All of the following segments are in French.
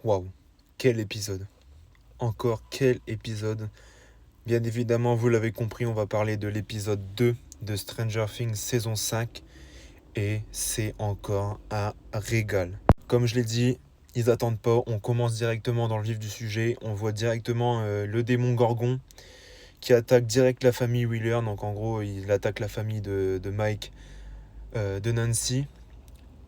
Waouh, quel épisode. Encore quel épisode. Bien évidemment, vous l'avez compris, on va parler de l'épisode 2 de Stranger Things saison 5. Et c'est encore un régal. Comme je l'ai dit, ils attendent pas, on commence directement dans le vif du sujet. On voit directement le démon Gorgon qui attaque direct la famille Wheeler. Donc en gros, il attaque la famille de Mike, de Nancy.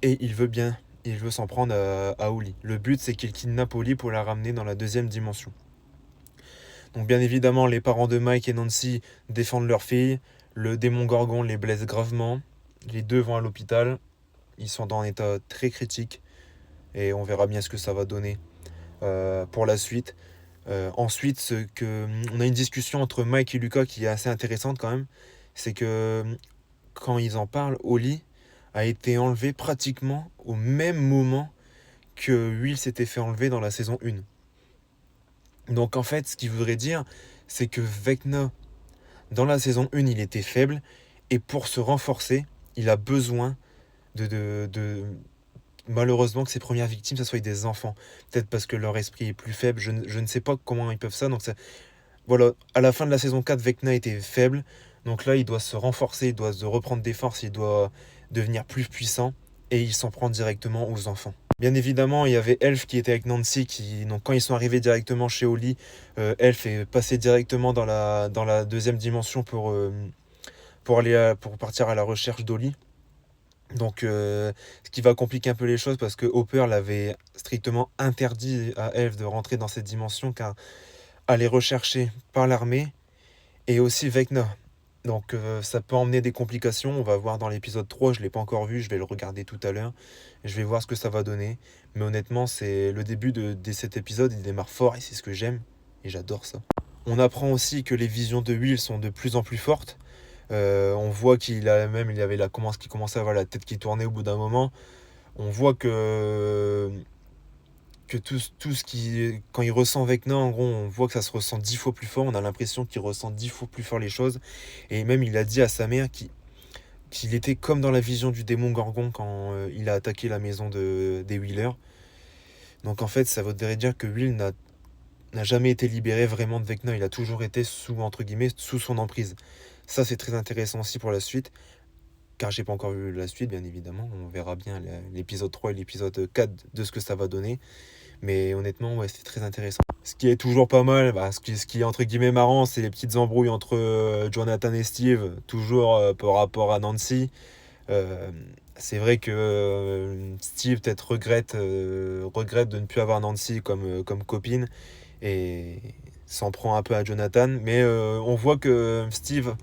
Et il veut s'en prendre à Holly. Le but, c'est qu'il kidnappe Holly pour la ramener dans la deuxième dimension. Donc bien évidemment, les parents de Mike et Nancy défendent leur fille. Le démon Gorgon les blesse gravement. Les deux vont à l'hôpital. Ils sont dans un état très critique. Et on verra bien ce que ça va donner pour la suite. Ensuite, on a une discussion entre Mike et Lucas qui est assez intéressante quand même. C'est que quand ils en parlent, Holly a été enlevé pratiquement au même moment que Will s'était fait enlever dans la saison 1. Donc en fait, ce qu'il voudrait dire, c'est que Vecna, dans la saison 1, il était faible, et pour se renforcer, il a besoin de malheureusement que ses premières victimes, ça soit des enfants. Peut-être parce que leur esprit est plus faible, je ne sais pas comment ils peuvent ça. Donc voilà, à la fin de la saison 4, Vecna était faible, donc là, il doit se renforcer, il doit se reprendre des forces, il doit devenir plus puissant, et il s'en prend directement aux enfants. Bien évidemment, il y avait Elf qui était avec Nancy, donc quand ils sont arrivés directement chez Holly, Elf est passé directement dans la deuxième dimension pour partir à la recherche d'Holly. Donc, ce qui va compliquer un peu les choses parce que Hopper l'avait strictement interdit à Elf de rentrer dans cette dimension car elle est recherchée par l'armée et aussi Vecna. Donc ça peut emmener des complications, on va voir dans l'épisode 3, je ne l'ai pas encore vu, je vais le regarder tout à l'heure, je vais voir ce que ça va donner. Mais honnêtement, c'est le début de cet épisode, il démarre fort et c'est ce que j'aime, et j'adore ça. On apprend aussi que les visions de Will sont de plus en plus fortes. On voit qu'il commençait à avoir la tête qui tournait au bout d'un moment. On voit que tout ce qui. Quand il ressent Vecna, en gros, on voit que ça se ressent 10 fois plus fort. On a l'impression qu'il ressent 10 fois plus fort les choses. Et même, il a dit à sa mère qu'il était comme dans la vision du démon Gorgon quand il a attaqué la maison des Wheeler. Donc en fait, ça voudrait dire que Will n'a jamais été libéré vraiment de Vecna. Il a toujours été entre guillemets, sous son emprise. Ça, c'est très intéressant aussi pour la suite. Car j'ai pas encore vu la suite, bien évidemment. On verra bien l'épisode 3 et l'épisode 4 de ce que ça va donner. Mais honnêtement, ouais, c'est très intéressant. Ce qui est toujours pas mal, ce qui est entre guillemets marrant, c'est les petites embrouilles entre Jonathan et Steve, toujours par rapport à Nancy. Euh, c'est vrai que Steve peut-être regrette de ne plus avoir Nancy comme copine et s'en prend un peu à Jonathan. Mais on voit que Steve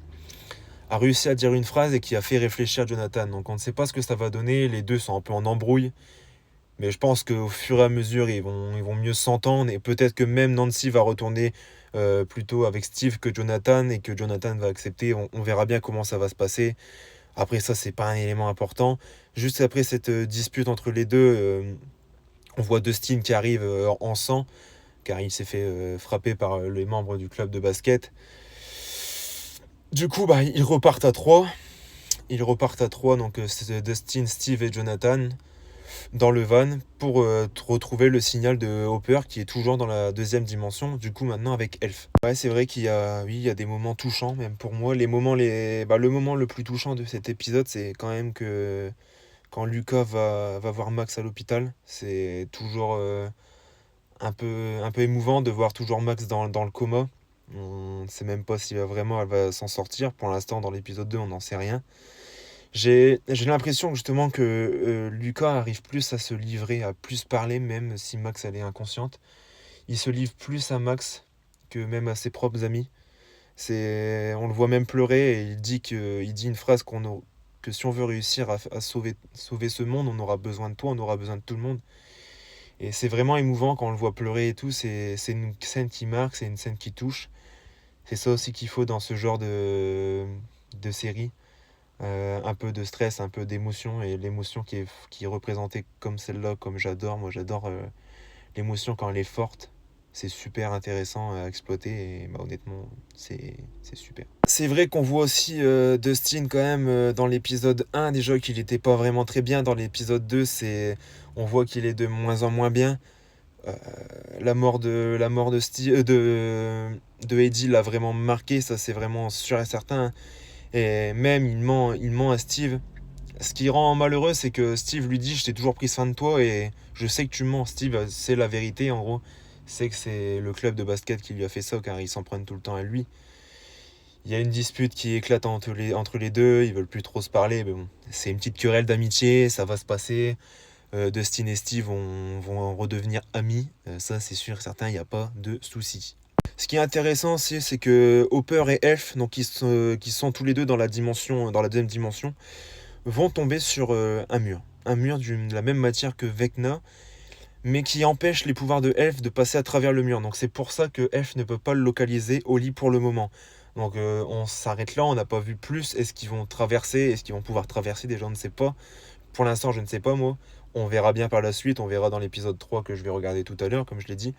a réussi à dire une phrase et qui a fait réfléchir Jonathan. Donc on ne sait pas ce que ça va donner. Les deux sont un peu en embrouille. Mais je pense qu'au fur et à mesure, ils vont mieux s'entendre. Et peut-être que même Nancy va retourner plutôt avec Steve que Jonathan. Et que Jonathan va accepter. On verra bien comment ça va se passer. Après ça, c'est pas un élément important. Juste après cette dispute entre les deux, on voit Dustin qui arrive en sang. Car il s'est fait frapper par les membres du club de basket. Du coup, ils repartent à 3. Ils repartent à 3, donc c'est Dustin, Steve et Jonathan, dans le van pour retrouver le signal de Hopper qui est toujours dans la deuxième dimension, du coup maintenant avec Elf. Ouais, c'est vrai oui, il y a des moments touchants, même pour moi. Le moment le plus touchant de cet épisode, c'est quand même que quand Lucas va voir Max à l'hôpital, c'est toujours un peu émouvant de voir toujours Max dans le coma. On ne sait même pas si elle va s'en sortir. Pour l'instant, dans l'épisode 2, on n'en sait rien. J'ai l'impression justement que Lucas arrive plus à se livrer, à plus parler, même si Max elle est inconsciente. Il se livre plus à Max que même à ses propres amis. On le voit même pleurer et il dit une phrase que si on veut réussir à sauver ce monde, on aura besoin de toi, on aura besoin de tout le monde. Et c'est vraiment émouvant quand on le voit pleurer et tout. C'est une scène qui marque, c'est une scène qui touche. C'est ça aussi qu'il faut dans ce genre de série. Un peu de stress, un peu d'émotion, et l'émotion qui est représentée comme celle-là, comme j'adore. Moi, j'adore l'émotion quand elle est forte. C'est super intéressant à exploiter et honnêtement, c'est super. C'est vrai qu'on voit aussi Dustin quand même dans l'épisode 1 déjà qu'il n'était pas vraiment très bien. Dans l'épisode 2, on voit qu'il est de moins en moins bien. Euh, la mort de Eddie l'a vraiment marqué, ça c'est vraiment sûr et certain. Et même il ment à Steve. Ce qui rend malheureux, c'est que Steve lui dit: je t'ai toujours pris soin de toi et je sais que tu mens. Steve, c'est la vérité en gros. C'est que c'est le club de basket qui lui a fait ça car ils s'en prennent tout le temps à lui. Il y a une dispute qui éclate entre les deux, ils veulent plus trop se parler, mais bon, c'est une petite querelle d'amitié, ça va se passer. Dustin et Steve vont en redevenir amis, ça c'est sûr et certain, il n'y a pas de souci. Ce qui est intéressant aussi, c'est que Hopper et Elf, donc qui sont tous les deux dans la deuxième dimension, vont tomber sur un mur. Un mur de la même matière que Vecna, mais qui empêche les pouvoirs de Elf de passer à travers le mur. Donc c'est pour ça que Elf ne peut pas le localiser au lit pour le moment. Donc on s'arrête là, on n'a pas vu plus. Est-ce qu'ils vont traverser? Est-ce qu'ils vont pouvoir traverser? Déjà on ne sait pas. Pour l'instant je ne sais pas moi. On verra bien par la suite, on verra dans l'épisode 3 que je vais regarder tout à l'heure, comme je l'ai dit.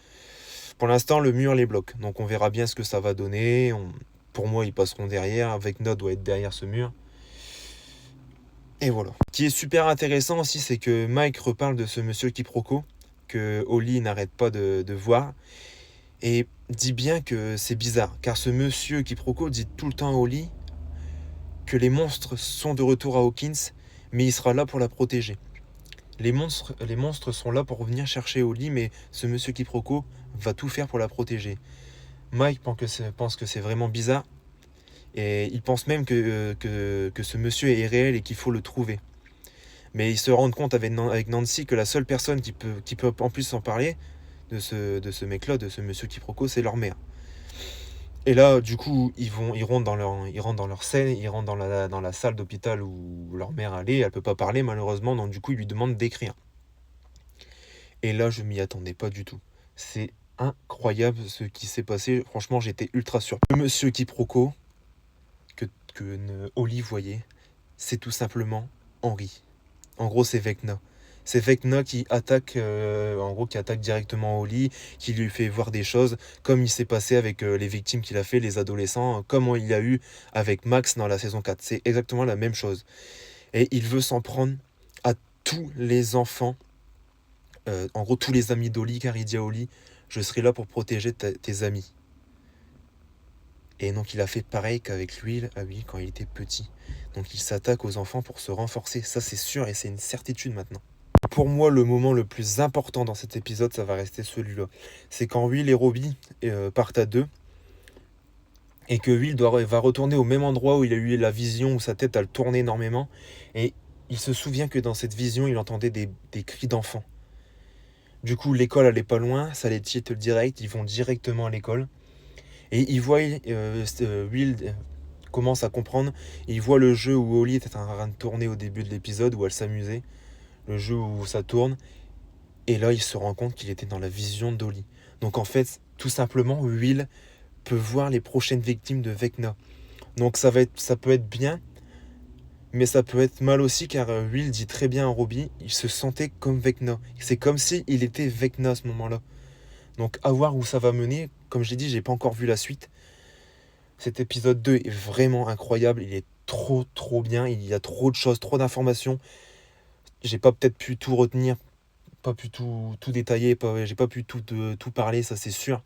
Pour l'instant le mur les bloque. Donc on verra bien ce que ça va donner. Pour moi ils passeront derrière. Vecna doit être derrière ce mur. Et voilà. Ce qui est super intéressant aussi, c'est que Mike reparle de ce monsieur quiproquo que Holly n'arrête pas de voir et dit bien que c'est bizarre, car ce monsieur quiproquo dit tout le temps à Holly que les monstres sont de retour à Hawkins, mais il sera là pour la protéger. Les monstres sont là pour venir chercher Holly, mais ce monsieur quiproquo va tout faire pour la protéger. Mike pense que c'est vraiment bizarre, et il pense même que ce monsieur est réel et qu'il faut le trouver. Mais ils se rendent compte avec Nancy que la seule personne qui peut en plus en parler de ce mec-là, de ce monsieur quiproquo, c'est leur mère. Et là, du coup, ils rentrent dans leur scène, ils rentrent dans la salle d'hôpital où leur mère allait, elle peut pas parler malheureusement, donc du coup, ils lui demandent d'écrire. Et là, je m'y attendais pas du tout. C'est incroyable ce qui s'est passé, franchement, j'étais ultra surpris. Le monsieur quiproquo que Holly voyait, c'est tout simplement Henry. En gros, c'est Vecna. C'est Vecna qui attaque, en gros, qui attaque directement Holly, qui lui fait voir des choses, comme il s'est passé avec les victimes qu'il a fait, les adolescents, comme il y a eu avec Max dans la saison 4. C'est exactement la même chose. Et il veut s'en prendre à tous les enfants, en gros, tous les amis d'Holly, car il dit à Holly: je serai là pour protéger tes amis. Et donc, il a fait pareil qu'avec lui quand il était petit. Donc, il s'attaque aux enfants pour se renforcer. Ça, c'est sûr et c'est une certitude maintenant. Pour moi, le moment le plus important dans cet épisode, ça va rester celui-là. C'est quand Will et Robbie partent à deux et que Will va retourner au même endroit où il a eu la vision, où sa tête a tourné énormément. Et il se souvient que dans cette vision, il entendait des cris d'enfants. Du coup, l'école allait pas loin, ça les titre direct, ils vont directement à l'école. Et il voit Will commence à comprendre. Il voit le jeu où Holly était en train de tourner au début de l'épisode, où elle s'amusait. Le jeu où ça tourne. Et là, il se rend compte qu'il était dans la vision d'Holly. Donc en fait, tout simplement, Will peut voir les prochaines victimes de Vecna. Donc ça peut être bien, mais ça peut être mal aussi, car Will dit très bien à Robbie, il se sentait comme Vecna. C'est comme si il était Vecna à ce moment-là. Donc à voir où ça va mener. Comme j'ai dit, j'ai pas encore vu la suite. Cet épisode 2 est vraiment incroyable. Il est trop trop bien. Il y a trop de choses, trop d'informations. J'ai pas peut-être pu tout retenir, pas pu tout détailler, j'ai pas pu tout parler, ça c'est sûr.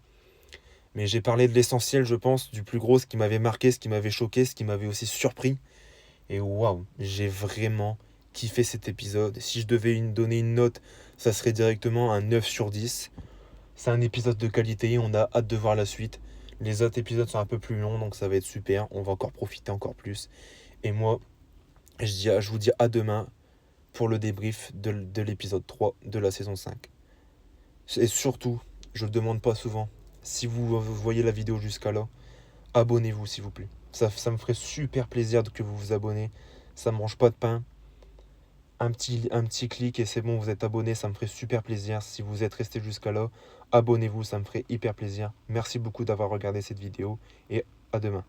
Mais j'ai parlé de l'essentiel, je pense, du plus gros, ce qui m'avait marqué, ce qui m'avait choqué, ce qui m'avait aussi surpris. Et waouh, j'ai vraiment kiffé cet épisode. Si je devais donner une note, ça serait directement un 9 sur 10. C'est un épisode de qualité, on a hâte de voir la suite. Les autres épisodes sont un peu plus longs, donc ça va être super. On va encore profiter encore plus. Et moi, je vous dis à demain pour le débrief de l'épisode 3 de la saison 5. Et surtout, je le demande pas souvent, si vous voyez la vidéo jusqu'à là, abonnez-vous s'il vous plaît. Ça me ferait super plaisir que vous vous abonnez. Ça ne mange pas de pain. Un petit clic et c'est bon, vous êtes abonné, ça me ferait super plaisir. Si vous êtes resté jusqu'à là, abonnez-vous, ça me ferait hyper plaisir. Merci beaucoup d'avoir regardé cette vidéo et à demain.